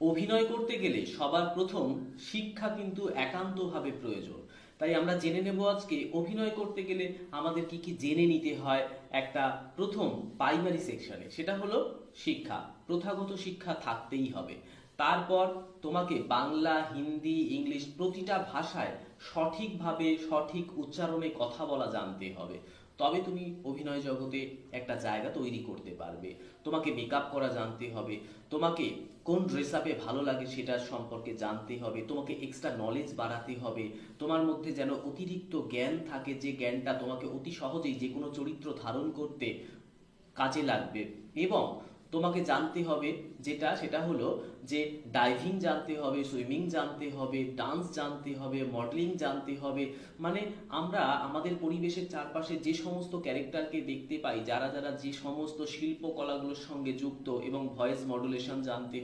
অভিনয় করতে গেলে সবার প্রথম শিক্ষা কিন্তু একান্তভাবে প্রয়োজন। তাই আমরা জেনে নেব আজকে অভিনয় করতে গেলে আমাদের কি কি জেনে নিতে হয় একটা প্রথম প্রাইমারি সেকশনে, সেটা হলো শিক্ষা। প্রথাগত শিক্ষা থাকতেই হবে। তারপর তোমাকে বাংলা, হিন্দি, ইংলিশ প্রতিটা ভাষায় সঠিকভাবে সঠিক উচ্চারণে কথা বলা জানতে হবে। তবে তুমি অভিনয় জগতে একটা জায়গা তৈরি করতে পারবে। তোমাকে মেকআপ করা জানতে হবে, তোমাকে কোন ড্রেস আপে ভালো লাগে সেটার সম্পর্কে জানতে হবে, তোমাকে এক্সট্রা নলেজ বাড়াতে হবে। তোমার মধ্যে যেন অতিরিক্ত জ্ঞান থাকে, যে জ্ঞানটা তোমাকে অতি সহজেই যে কোনো চরিত্র ধারণ করতে কাজে লাগবে। এবং তোমাকে জানতে হবে সেটা হলো যে ডাইভিং জানতে হবে, সুইমিং জানতে হবে, ডান্স জানতে হবে, মডেলিং জানতে হবে। মানে আমরা আমাদের পরিবেশের চারপাশে যে সমস্ত ক্যারেক্টারকে দেখতে পাই, যারা যারা যে সমস্ত শিল্পকলাগুলোর সঙ্গে যুক্ত, এবং ভয়েস মডুলেশন জানতে